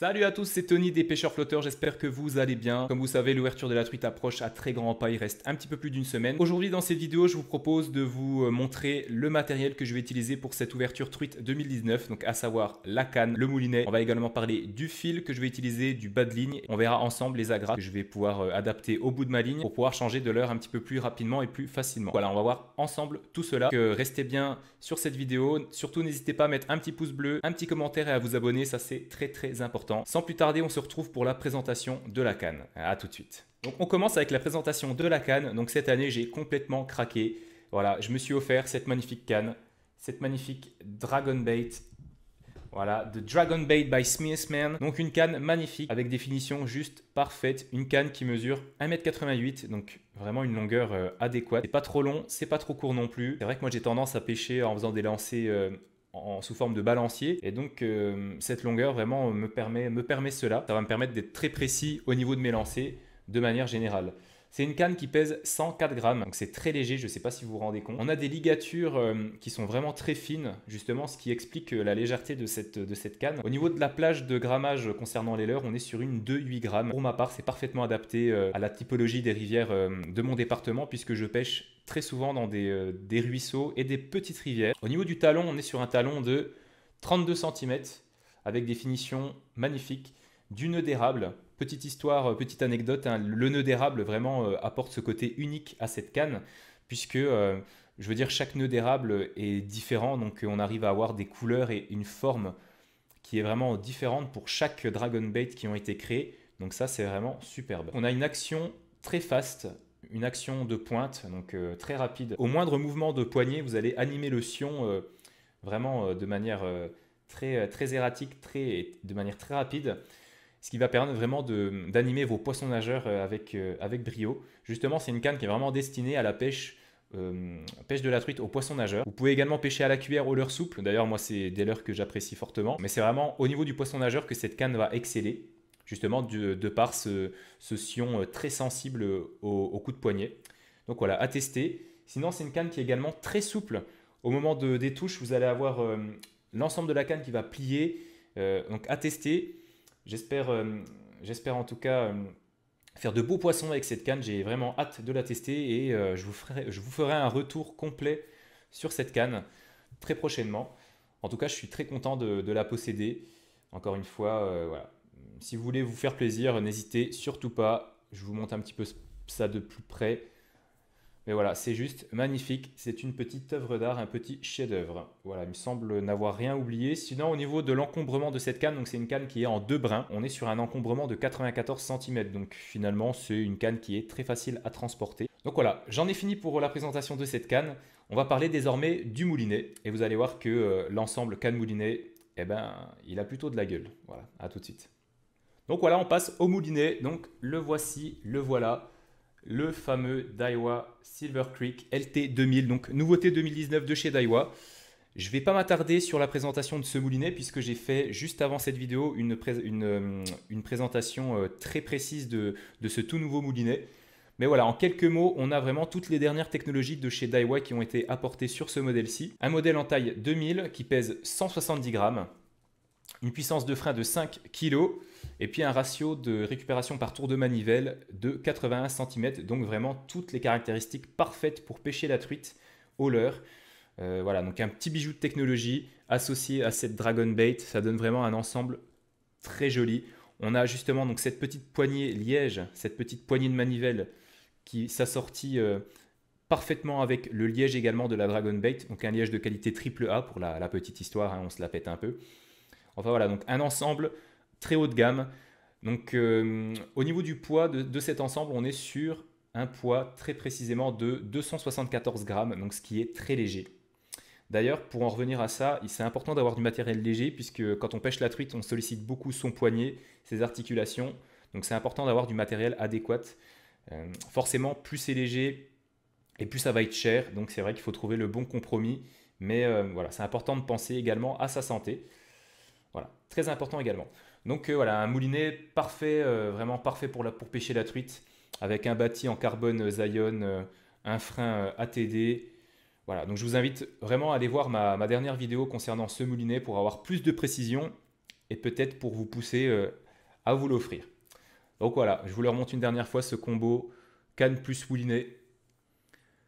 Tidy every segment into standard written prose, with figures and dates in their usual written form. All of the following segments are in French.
Salut à tous, c'est Tony des pêcheurs flotteurs, j'espère que vous allez bien. Comme vous savez, l'ouverture de la truite approche à très grands pas, il reste un petit peu plus d'une semaine. Aujourd'hui dans cette vidéo, je vous propose de vous montrer le matériel que je vais utiliser pour cette ouverture truite 2019, donc à savoir la canne, le moulinet. On va également parler du fil que je vais utiliser, du bas de ligne. On verra ensemble les agrafes que je vais pouvoir adapter au bout de ma ligne pour pouvoir changer de leurre un petit peu plus rapidement et plus facilement. Voilà, on va voir ensemble tout cela. Donc, restez bien sur cette vidéo. Surtout, n'hésitez pas à mettre un petit pouce bleu, un petit commentaire et à vous abonner, ça c'est très important. Sans plus tarder, on se retrouve pour la présentation de la canne. À tout de suite. Donc on commence avec la présentation de la canne. Donc cette année, j'ai complètement craqué. Voilà, je me suis offert cette magnifique canne, cette magnifique Dragon Bait. Voilà, The Dragon Bait by Smithsman. Donc une canne magnifique avec des finitions juste parfaites. Une canne qui mesure 1,88 m, donc vraiment une longueur adéquate. C'est pas trop long, c'est pas trop court non plus. C'est vrai que moi j'ai tendance à pêcher en faisant des lancers sous forme de balancier, et donc cette longueur vraiment me permet cela. Ça va me permettre d'être très précis au niveau de mes lancers de manière générale. C'est une canne qui pèse 104 grammes, donc c'est très léger, je ne sais pas si vous vous rendez compte. On a des ligatures qui sont vraiment très fines, justement, ce qui explique la légèreté de cette canne. Au niveau de la plage de grammage concernant les leurres, on est sur une 2,8 grammes. Pour ma part, c'est parfaitement adapté à la typologie des rivières de mon département, puisque je pêche très souvent dans des ruisseaux et des petites rivières. Au niveau du talon, on est sur un talon de 32 cm, avec des finitions magnifiques, du nœud d'érable. Petite histoire, petite anecdote, hein, le nœud d'érable vraiment apporte ce côté unique à cette canne, puisque je veux dire chaque nœud d'érable est différent, donc on arrive à avoir des couleurs et une forme qui est vraiment différente pour chaque Dragon Bait qui ont été créés. Donc ça c'est vraiment superbe. On a une action très fast, une action de pointe, donc très rapide. Au moindre mouvement de poignet, vous allez animer le sion vraiment de manière très erratique, de manière très rapide, ce qui va permettre vraiment d'animer vos poissons nageurs avec brio. Justement, c'est une canne qui est vraiment destinée à la pêche de la truite aux poissons nageurs. Vous pouvez également pêcher à la cuillère aux leurres souples. D'ailleurs, moi, c'est des leurres que j'apprécie fortement. Mais c'est vraiment au niveau du poisson nageur que cette canne va exceller, justement de par ce sion très sensible au coup de poignet. Donc voilà, à tester. Sinon, c'est une canne qui est également très souple. Au moment des touches, vous allez avoir l'ensemble de la canne qui va plier. Donc à tester. J'espère en tout cas faire de beaux poissons avec cette canne. J'ai vraiment hâte de la tester et je vous ferai un retour complet sur cette canne très prochainement. En tout cas, je suis très content de la posséder. Encore une fois, voilà. Si vous voulez vous faire plaisir, n'hésitez surtout pas. Je vous montre un petit peu ça de plus près. Mais voilà, c'est juste magnifique. C'est une petite œuvre d'art, un petit chef-d'œuvre. Voilà, il me semble n'avoir rien oublié. Sinon, au niveau de l'encombrement de cette canne, donc c'est une canne qui est en deux brins. On est sur un encombrement de 94 cm. Donc finalement, c'est une canne qui est très facile à transporter. Donc voilà, j'en ai fini pour la présentation de cette canne. On va parler désormais du moulinet. Et vous allez voir que l'ensemble canne-moulinet, eh ben, il a plutôt de la gueule. Voilà, à tout de suite. Donc voilà, on passe au moulinet. Donc le voici, le voilà. Le fameux Daiwa Silver Creek LT 2000, donc nouveauté 2019 de chez Daiwa. Je ne vais pas m'attarder sur la présentation de ce moulinet puisque j'ai fait juste avant cette vidéo une présentation très précise de ce tout nouveau moulinet. Mais voilà, en quelques mots, on a vraiment toutes les dernières technologies de chez Daiwa qui ont été apportées sur ce modèle-ci. Un modèle en taille 2000 qui pèse 170 grammes, une puissance de frein de 5 kg et puis un ratio de récupération par tour de manivelle de 81 cm. Donc vraiment toutes les caractéristiques parfaites pour pêcher la truite au leurre. Voilà, donc un petit bijou de technologie associé à cette Dragon Bait, ça donne vraiment un ensemble très joli. On a justement donc cette petite poignée liège, cette petite poignée de manivelle qui s'assortit parfaitement avec le liège également de la Dragon Bait, donc un liège de qualité AAA pour la petite histoire, hein, on se la pète un peu. Enfin voilà, donc un ensemble très haut de gamme. Donc au niveau du poids de cet ensemble, on est sur un poids très précisément de 274 grammes, donc ce qui est très léger. D'ailleurs, pour en revenir à ça, c'est important d'avoir du matériel léger puisque quand on pêche la truite, on sollicite beaucoup son poignet, ses articulations. Donc c'est important d'avoir du matériel adéquat. Forcément, plus c'est léger et plus ça va être cher. Donc c'est vrai qu'il faut trouver le bon compromis. Mais voilà, c'est important de penser également à sa santé. Voilà, très important également. Donc voilà, un moulinet parfait, vraiment parfait pour pêcher la truite, avec un bâti en carbone Zion, un frein ATD. Voilà, donc je vous invite vraiment à aller voir ma dernière vidéo concernant ce moulinet pour avoir plus de précision et peut-être pour vous pousser à vous l'offrir. Donc voilà, je vous le remonte une dernière fois ce combo canne plus moulinet.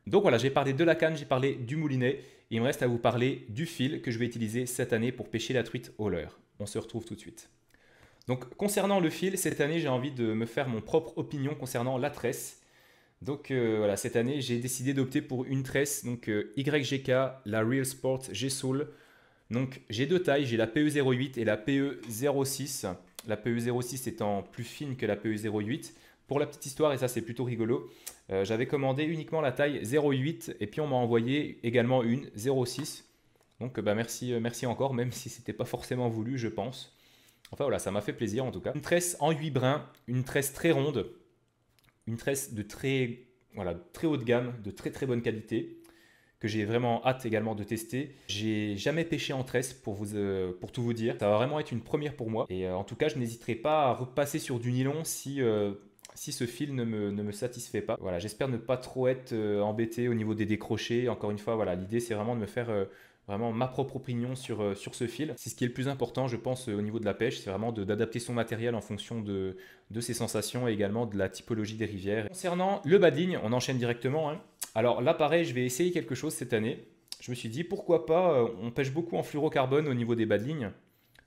Donc voilà, j'ai parlé de la canne, j'ai parlé du moulinet. Il me reste à vous parler du fil que je vais utiliser cette année pour pêcher la truite au leurre. On se retrouve tout de suite. Donc concernant le fil, cette année j'ai envie de me faire mon propre opinion concernant la tresse. Donc voilà, cette année j'ai décidé d'opter pour une tresse donc YGK, la Real Sport G-Soul. Donc j'ai deux tailles, j'ai la PE08 et la PE06. La PE06 étant plus fine que la PE08. Pour la petite histoire, et ça c'est plutôt rigolo, j'avais commandé uniquement la taille 0,8 et puis on m'a envoyé également une 0,6. Donc merci, merci encore, même si ce n'était pas forcément voulu, je pense. Enfin voilà, ça m'a fait plaisir en tout cas. Une tresse en 8 brins, une tresse très ronde, une tresse de très haut de gamme, de très très bonne qualité, que j'ai vraiment hâte également de tester. J'ai jamais pêché en tresse pour tout vous dire. Ça va vraiment être une première pour moi. Et en tout cas, je n'hésiterai pas à repasser sur du nylon si ce fil ne me satisfait pas. Voilà, j'espère ne pas trop être embêté au niveau des décrochés. Encore une fois, voilà, l'idée c'est vraiment de me faire vraiment ma propre opinion sur ce fil. C'est ce qui est le plus important, je pense, au niveau de la pêche. C'est vraiment d'adapter son matériel en fonction de ses sensations et également de la typologie des rivières. Concernant le bas de ligne, on enchaîne directement. Hein. Alors là, pareil, je vais essayer quelque chose cette année. Je me suis dit, pourquoi pas, on pêche beaucoup en fluorocarbone au niveau des bas de ligne.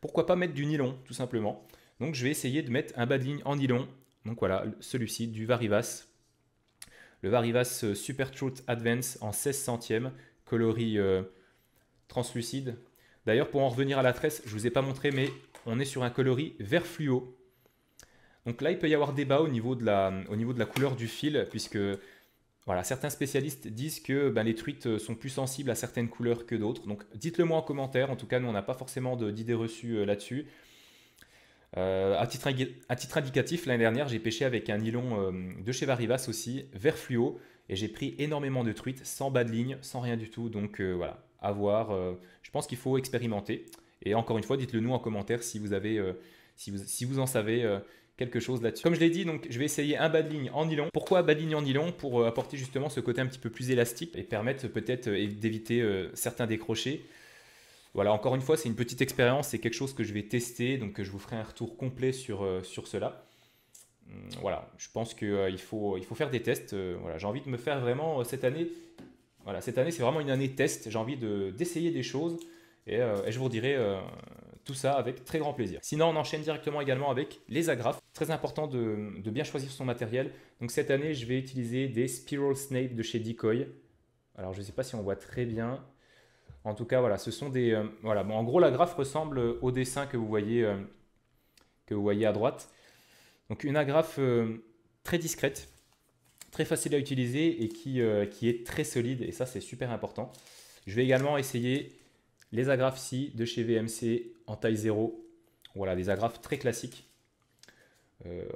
Pourquoi pas mettre du nylon, tout simplement. Donc je vais essayer de mettre un bas de ligne en nylon. Donc voilà, celui-ci, du Varivas. Le Varivas Super Truth Advance en 16 centièmes, coloris translucide. D'ailleurs, pour en revenir à la tresse, je ne vous ai pas montré, mais on est sur un coloris vert fluo. Donc là, il peut y avoir débat au niveau de la couleur du fil, puisque voilà, certains spécialistes disent que les truites sont plus sensibles à certaines couleurs que d'autres. Donc dites-le moi en commentaire. En tout cas, nous, on n'a pas forcément d'idées reçues là-dessus. À titre indicatif, l'année dernière, j'ai pêché avec un nylon de chez Varivas aussi, vert fluo, et j'ai pris énormément de truites, sans bas de ligne, sans rien du tout. Donc voilà, à voir. Je pense qu'il faut expérimenter. Et encore une fois, dites-le nous en commentaire si vous en savez quelque chose là-dessus. Comme je l'ai dit, donc je vais essayer un bas de ligne en nylon. Pourquoi bas de ligne en nylon? Pour apporter justement ce côté un petit peu plus élastique et permettre peut-être d'éviter certains décrochés. Voilà, encore une fois, c'est une petite expérience, c'est quelque chose que je vais tester, donc je vous ferai un retour complet sur cela. Voilà, je pense qu'il faut faire des tests. Voilà, j'ai envie de me faire vraiment cette année. Voilà, cette année, c'est vraiment une année test. J'ai envie d'essayer des choses et je vous redirai tout ça avec très grand plaisir. Sinon, on enchaîne directement également avec les agrafes. Très important de bien choisir son matériel. Donc cette année, je vais utiliser des Spiral Snape de chez Decoy. Alors, je ne sais pas si on voit très bien. En tout cas, voilà, ce sont des... voilà, bon, en gros, la graffe ressemble au dessin que vous voyez à droite. Donc, une agrafe très discrète, très facile à utiliser et qui est très solide. Et ça, c'est super important. Je vais également essayer les agrafes-ci de chez VMC en taille 0. Voilà, des agrafes très classiques.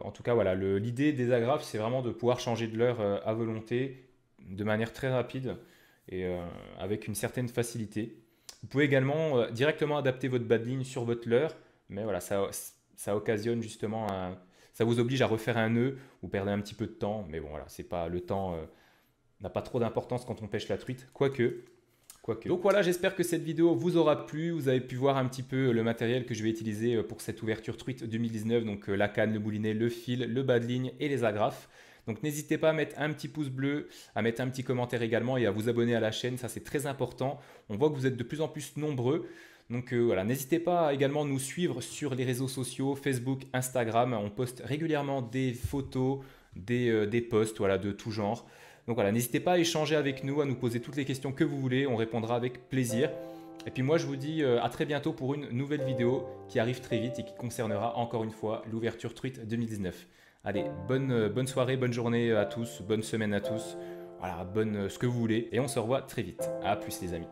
En tout cas, voilà, l'idée des agrafes, c'est vraiment de pouvoir changer de leurre à volonté, de manière très rapide et avec une certaine facilité. Vous pouvez également directement adapter votre bas de ligne sur votre leurre, mais voilà, ça occasionne justement ça vous oblige à refaire un nœud, vous perdez un petit peu de temps, mais bon voilà, c'est pas le temps n'a pas trop d'importance quand on pêche la truite, quoique. Donc voilà, j'espère que cette vidéo vous aura plu. Vous avez pu voir un petit peu le matériel que je vais utiliser pour cette ouverture truite 2019, donc la canne, le moulinet, le fil, le bas de ligne et les agrafes. Donc n'hésitez pas à mettre un petit pouce bleu, à mettre un petit commentaire également et à vous abonner à la chaîne, ça c'est très important. On voit que vous êtes de plus en plus nombreux. Donc voilà, n'hésitez pas à également nous suivre sur les réseaux sociaux, Facebook, Instagram. On poste régulièrement des photos, des posts voilà, de tout genre. Donc voilà, n'hésitez pas à échanger avec nous, à nous poser toutes les questions que vous voulez. On répondra avec plaisir. Et puis moi, je vous dis à très bientôt pour une nouvelle vidéo qui arrive très vite et qui concernera encore une fois l'ouverture truite 2019. Allez, bonne soirée, bonne journée à tous, bonne semaine à tous. Voilà, ce que vous voulez. Et on se revoit très vite. À plus les amis.